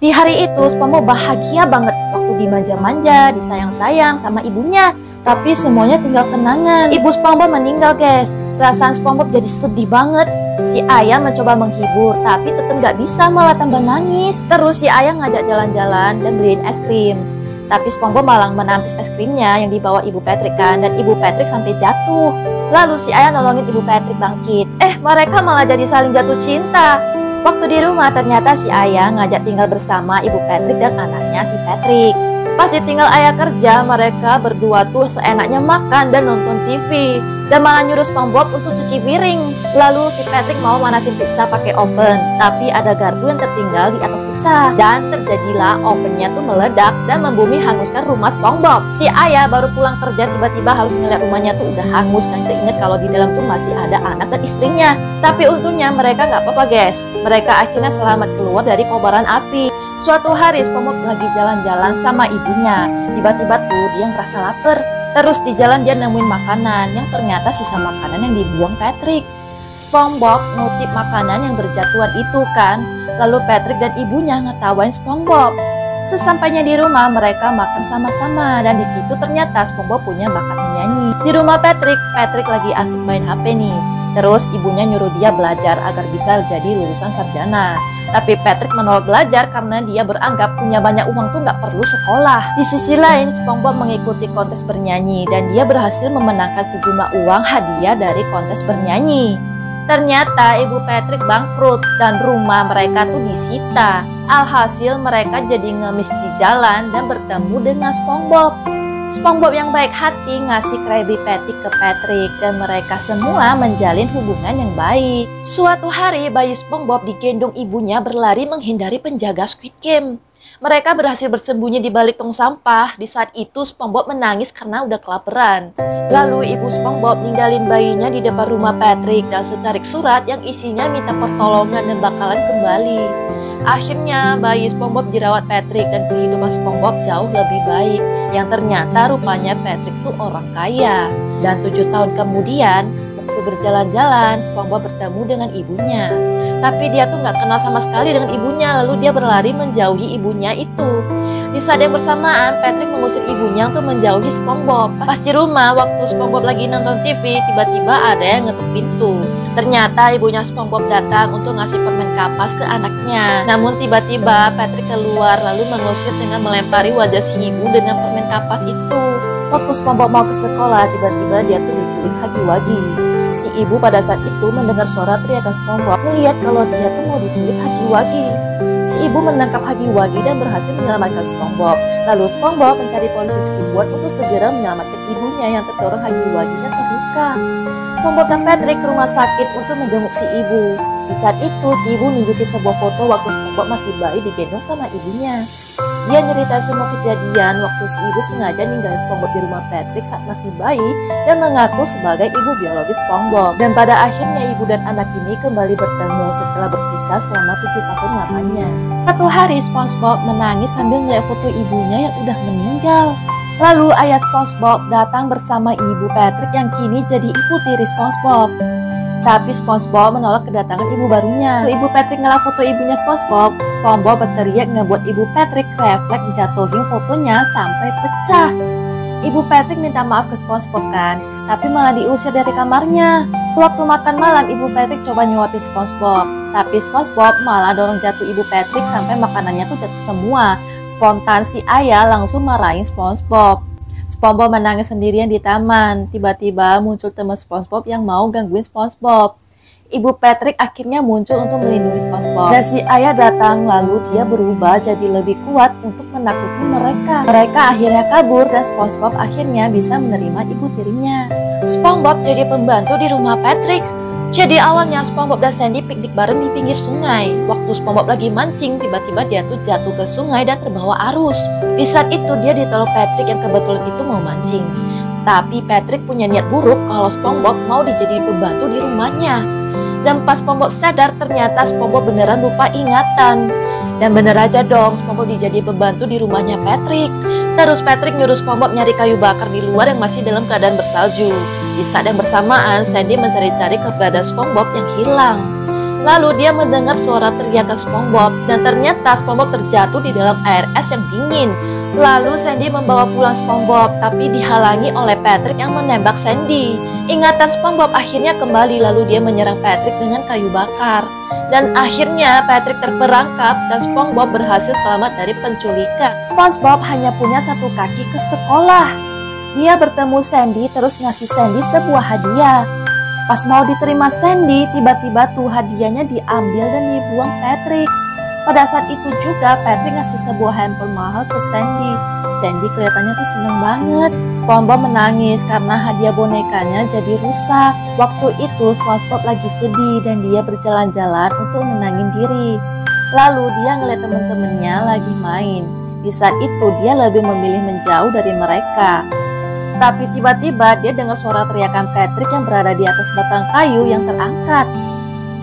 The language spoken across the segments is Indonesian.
Di hari itu SpongeBob bahagia banget waktu dimanja-manja, disayang-sayang sama ibunya. Tapi semuanya tinggal kenangan. Ibu SpongeBob meninggal, guys. Perasaan SpongeBob jadi sedih banget. Si ayah mencoba menghibur, tapi tetap gak bisa, malah tambah nangis. Terus si ayah ngajak jalan-jalan dan beliin es krim. Tapi SpongeBob malah menampis es krimnya yang dibawa Ibu Patrick kan, dan Ibu Patrick sampai jatuh. Lalu si ayah nolongin Ibu Patrick bangkit. Mereka malah jadi saling jatuh cinta. Waktu di rumah ternyata si ayah ngajak tinggal bersama Ibu Patrick dan anaknya si Patrick. Pas ditinggal ayah kerja, mereka berdua tuh seenaknya makan dan nonton TV. Dan malah nyuruh SpongeBob untuk cuci piring. Lalu si Patrick mau manasin pizza pakai oven, tapi ada garpu yang tertinggal di atas pizza. Dan terjadilah ovennya tuh meledak dan membumi hanguskan rumah SpongeBob. Si ayah baru pulang kerja tiba-tiba harus ngeliat rumahnya tuh udah hangus dan keinget kalau di dalam tuh masih ada anak dan istrinya. Tapi untungnya mereka nggak apa-apa, guys. Mereka akhirnya selamat keluar dari kobaran api. Suatu hari SpongeBob lagi jalan-jalan sama ibunya. Tiba-tiba tuh dia ngerasa lapar. Terus di jalan dia nemuin makanan yang ternyata sisa makanan yang dibuang Patrick. SpongeBob ngutip makanan yang berjatuhan itu kan. Lalu Patrick dan ibunya ngetawain SpongeBob. Sesampainya di rumah mereka makan sama-sama dan di situ ternyata SpongeBob punya bakat menyanyi. Di rumah Patrick lagi asik main HP nih. Terus ibunya nyuruh dia belajar agar bisa jadi lulusan sarjana. Tapi Patrick menolak belajar karena dia beranggap punya banyak uang tuh nggak perlu sekolah. Di sisi lain, SpongeBob mengikuti kontes bernyanyi dan dia berhasil memenangkan sejumlah uang hadiah dari kontes bernyanyi. Ternyata Ibu Patrick bangkrut dan rumah mereka tuh disita. Alhasil mereka jadi ngemis di jalan dan bertemu dengan SpongeBob. SpongeBob yang baik hati ngasih Krabby Patty ke Patrick dan mereka semua menjalin hubungan yang baik. Suatu hari bayi SpongeBob digendong ibunya berlari menghindari penjaga Squid Game. Mereka berhasil bersembunyi di balik tong sampah. Di saat itu SpongeBob menangis karena udah kelaparan. Lalu ibu SpongeBob ninggalin bayinya di depan rumah Patrick dan secarik surat yang isinya minta pertolongan dan bakalan kembali. Akhirnya bayi SpongeBob dirawat Patrick dan kehidupan SpongeBob jauh lebih baik. Yang ternyata rupanya Patrick tuh orang kaya. Dan 7 tahun kemudian waktu berjalan-jalan SpongeBob bertemu dengan ibunya. Tapi dia tuh gak kenal sama sekali dengan ibunya. Lalu dia berlari menjauhi ibunya itu. Di saat yang bersamaan Patrick mengusir ibunya untuk menjauhi SpongeBob. Pas di rumah waktu SpongeBob lagi nonton TV, tiba-tiba ada yang ngetuk pintu. Ternyata ibunya SpongeBob datang untuk ngasih permen kapas ke anaknya. Namun tiba-tiba Patrick keluar lalu mengusir dengan melempari wajah si ibu dengan permen kapas itu. Waktu SpongeBob mau ke sekolah, tiba-tiba dia tuh diculik Huggy-Wuggy. Si ibu pada saat itu mendengar suara teriakan SpongeBob, melihat kalau dia tuh mau diculik Huggy-Wuggy. Si ibu menangkap Huggy-Wuggy dan berhasil menyelamatkan SpongeBob. Lalu SpongeBob mencari polisi Squidward untuk segera menyelamatkan ibunya yang terdorong Huggy-Wuggy dan terluka. SpongeBob dan Patrick ke rumah sakit untuk menjenguk si ibu. Di saat itu si ibu nunjukin sebuah foto waktu SpongeBob masih bayi digendong sama ibunya. Dia nyeritain semua kejadian waktu si ibu sengaja ninggalin SpongeBob di rumah Patrick saat masih bayi dan mengaku sebagai ibu biologis SpongeBob. Dan pada akhirnya ibu dan anak ini kembali bertemu setelah berpisah selama 7 tahun lamanya. Satu hari SpongeBob menangis sambil melihat foto ibunya yang udah meninggal. Lalu ayah SpongeBob datang bersama ibu Patrick yang kini jadi ibu tiri SpongeBob. Tapi SpongeBob menolak kedatangan ibu barunya. Waktu ibu Patrick ngeliat foto ibunya SpongeBob, SpongeBob berteriak ngebuat ibu Patrick refleks menjatuhin fotonya sampai pecah. Ibu Patrick minta maaf ke SpongeBob kan, tapi malah diusir dari kamarnya. Waktu makan malam, ibu Patrick coba nyuapin SpongeBob, tapi SpongeBob malah dorong jatuh ibu Patrick sampai makanannya tuh jatuh semua. Spontan si ayah langsung marahin SpongeBob. SpongeBob menangis sendirian di taman. Tiba-tiba muncul teman SpongeBob yang mau gangguin SpongeBob. Ibu Patrick akhirnya muncul untuk melindungi SpongeBob. Dan si ayah datang lalu dia berubah jadi lebih kuat untuk menakuti mereka. Mereka akhirnya kabur dan SpongeBob akhirnya bisa menerima ibu tirinya. SpongeBob jadi pembantu di rumah Patrick. Jadi awalnya SpongeBob dan Sandy piknik bareng di pinggir sungai. Waktu SpongeBob lagi mancing, tiba-tiba dia tuh jatuh ke sungai dan terbawa arus. Di saat itu dia ditolong Patrick yang kebetulan itu mau mancing. Tapi Patrick punya niat buruk kalau SpongeBob mau dijadiin pembantu di rumahnya. Dan pas SpongeBob sadar ternyata SpongeBob beneran lupa ingatan. Dan bener aja dong SpongeBob dijadiin pembantu di rumahnya Patrick. Terus Patrick nyuruh SpongeBob nyari kayu bakar di luar yang masih dalam keadaan bersalju. Di saat yang bersamaan, Sandy mencari-cari keberadaan SpongeBob yang hilang. Lalu dia mendengar suara teriakan SpongeBob dan ternyata SpongeBob terjatuh di dalam air es yang dingin. Lalu Sandy membawa pulang SpongeBob, tapi dihalangi oleh Patrick yang menembak Sandy. Ingatan SpongeBob akhirnya kembali, lalu dia menyerang Patrick dengan kayu bakar. Dan akhirnya Patrick terperangkap dan SpongeBob berhasil selamat dari penculikan. SpongeBob hanya punya satu kaki ke sekolah. Dia bertemu Sandy terus ngasih Sandy sebuah hadiah. Pas mau diterima Sandy, tiba-tiba tuh hadiahnya diambil dan dibuang Patrick. Pada saat itu juga Patrick ngasih sebuah handphone mahal ke Sandy. Sandy kelihatannya tuh seneng banget. SpongeBob menangis karena hadiah bonekanya jadi rusak. Waktu itu SpongeBob lagi sedih dan dia berjalan-jalan untuk menenangin diri. Lalu dia ngeliat temen-temennya lagi main. Di saat itu dia lebih memilih menjauh dari mereka. Tapi tiba-tiba dia dengar suara teriakan Patrick yang berada di atas batang kayu yang terangkat.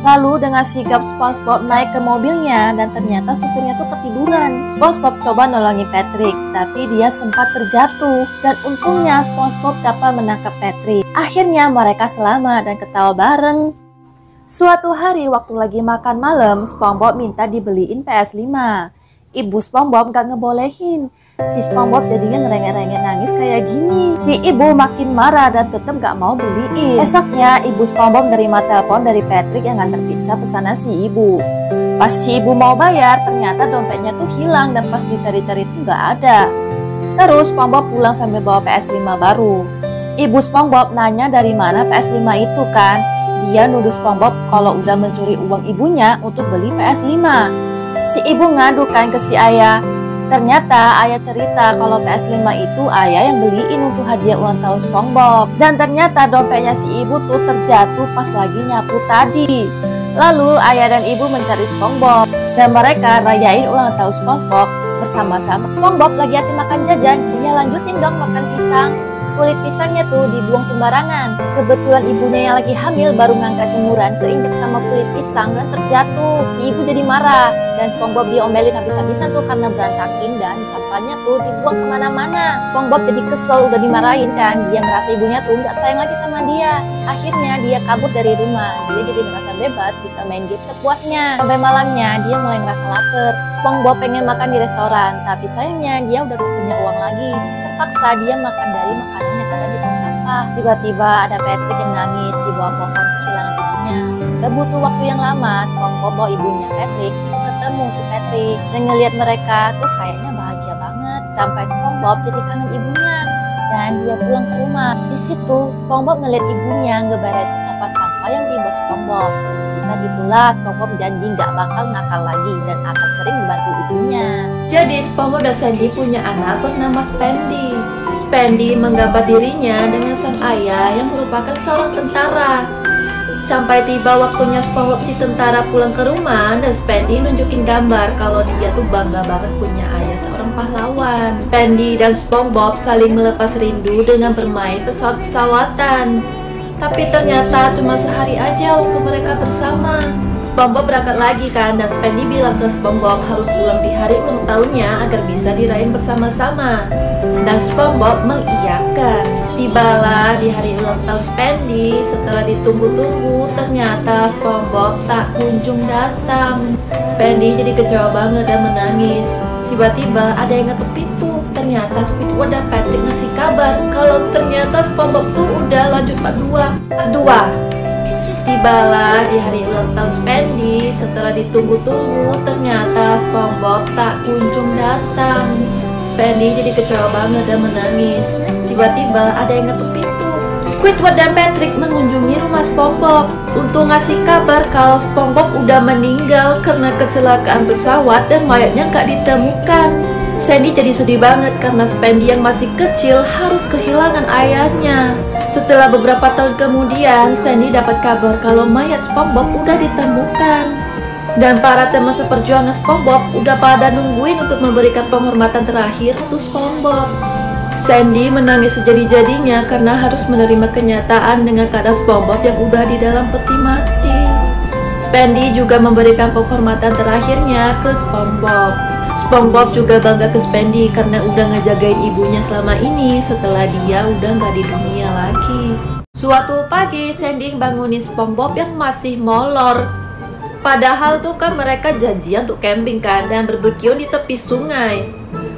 Lalu dengan sigap SpongeBob naik ke mobilnya dan ternyata supirnya tuh ketiduran. SpongeBob coba nolongin Patrick, tapi dia sempat terjatuh dan untungnya SpongeBob dapat menangkap Patrick. Akhirnya mereka selamat dan ketawa bareng. Suatu hari waktu lagi makan malam, SpongeBob minta dibeliin PS5. Ibu SpongeBob gak ngebolehin. Si SpongeBob jadinya ngerengek-rengek nangis kayak gini. Si ibu makin marah dan tetap gak mau beliin. Esoknya ibu SpongeBob nerima telepon dari Patrick yang nganter pizza pesanan si ibu. Pas si ibu mau bayar, ternyata dompetnya tuh hilang dan pas dicari-cari tuh gak ada. Terus SpongeBob pulang sambil bawa PS5 baru. Ibu SpongeBob nanya dari mana PS5 itu kan. Dia nuduh SpongeBob kalau udah mencuri uang ibunya untuk beli PS5. Si ibu ngadu kan ke si ayah. Ternyata ayah cerita kalau PS5 itu ayah yang beliin untuk hadiah ulang tahun SpongeBob. Dan ternyata dompetnya si ibu tuh terjatuh pas lagi nyapu tadi. Lalu ayah dan ibu mencari SpongeBob dan mereka rayain ulang tahun SpongeBob bersama-sama. SpongeBob lagi asik makan jajan, dia lanjutin dong makan pisang. Kulit pisangnya tuh dibuang sembarangan. Kebetulan ibunya yang lagi hamil baru ngangkat jemuran keinjek sama kulit pisang dan terjatuh. Si ibu jadi marah dan SpongeBob diomelin habis-habisan tuh karena berantakin dan sampahnya tuh dibuang kemana-mana. SpongeBob jadi kesel udah dimarahin kan. Dia ngerasa ibunya tuh nggak sayang lagi sama dia. Akhirnya dia kabur dari rumah. Dia jadi ngerasa bebas bisa main game sepuasnya. Sampai malamnya dia mulai ngerasa lapar. SpongeBob pengen makan di restoran, tapi sayangnya dia udah gak punya uang lagi. Terpaksa dia makan dari makanan yang ada di tong sampah. Tiba-tiba ada Patrick yang nangis di bawah pohon kehilangan ibunya. Gak butuh waktu yang lama, SpongeBob bawa ibunya Patrick untuk ketemu si Patrick. Dan ngelihat mereka tuh kayaknya bahagia banget. Sampai SpongeBob jadi kangen ibunya. Dan dia pulang ke rumah. Di situ SpongeBob ngeliat ibunya ngeberesin sampah-sampah yang di bawah SpongeBob. Bisa itulah SpongeBob janji gak bakal nakal lagi dan akan sering membantu ibunya. Jadi SpongeBob dan Sandy punya anak bernama Spandy. Spandy menggambar dirinya dengan sang ayah yang merupakan seorang tentara. Sampai tiba waktunya SpongeBob si tentara pulang ke rumah dan Spandy nunjukin gambar kalau dia tuh bangga banget punya ayah seorang pahlawan. Spandy dan SpongeBob saling melepas rindu dengan bermain pesawat-pesawatan. Tapi ternyata cuma sehari aja waktu mereka bersama. SpongeBob berangkat lagi kan dan Spandy bilang ke SpongeBob harus pulang di hari ulang tahunnya agar bisa dirayain bersama-sama. Dan SpongeBob mengiyakan. Tibalah di hari ulang tahun Spandy, setelah ditunggu-tunggu ternyata SpongeBob tak kunjung datang. Spandy jadi kecewa banget dan menangis. Tiba-tiba ada yang ngetuk pintu. Ternyata Squidward dan Patrick ngasih kabar kalau ternyata SpongeBob tuh udah lanjut part 2. Tibalah di hari ulang tahun Spandy, setelah ditunggu-tunggu ternyata SpongeBob tak kunjung datang. Spandy jadi kecewa banget dan menangis. Tiba-tiba ada yang ngetuk pintu. Squidward dan Patrick mengunjungi rumah SpongeBob untuk ngasih kabar kalau SpongeBob udah meninggal karena kecelakaan pesawat dan mayatnya gak ditemukan. Sandy jadi sedih banget karena Spandy yang masih kecil harus kehilangan ayahnya. Setelah beberapa tahun kemudian, Sandy dapat kabar kalau mayat SpongeBob udah ditemukan. Dan para teman seperjuangan SpongeBob udah pada nungguin untuk memberikan penghormatan terakhir untuk SpongeBob. Sandy menangis sejadi-jadinya karena harus menerima kenyataan dengan keadaan SpongeBob yang udah di dalam peti mati. Spandy juga memberikan penghormatan terakhirnya ke SpongeBob. SpongeBob juga bangga ke Spandy karena udah ngejagain ibunya selama ini setelah dia udah nggak di dunia lagi. Suatu pagi, Sandy bangunin SpongeBob yang masih molor. Padahal tuh kan mereka janjian untuk camping kan dan barbeque di tepi sungai.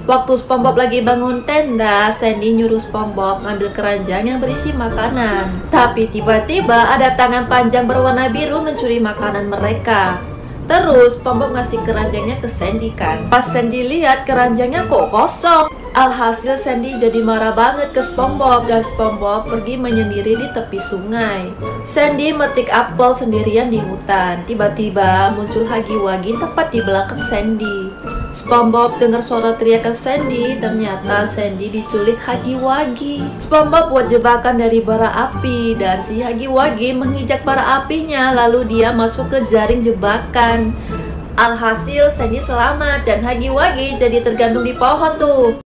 Waktu SpongeBob lagi bangun tenda, Sandy nyuruh SpongeBob ngambil keranjang yang berisi makanan. Tapi tiba-tiba ada tangan panjang berwarna biru mencuri makanan mereka. Terus SpongeBob ngasih keranjangnya ke Sandy kan. Pas Sandy lihat keranjangnya kok kosong. Alhasil Sandy jadi marah banget ke SpongeBob dan SpongeBob pergi menyendiri di tepi sungai. Sandy metik apel sendirian di hutan. Tiba-tiba muncul Huggy Wuggy tepat di belakang Sandy. SpongeBob dengar suara teriakan Sandy. Ternyata Sandy diculik Huggy Wuggy. SpongeBob buat jebakan dari bara api dan si Huggy Wuggy menginjak bara apinya, lalu dia masuk ke jaring jebakan. Alhasil Sandy selamat dan Huggy Wuggy jadi tergantung di pohon tuh.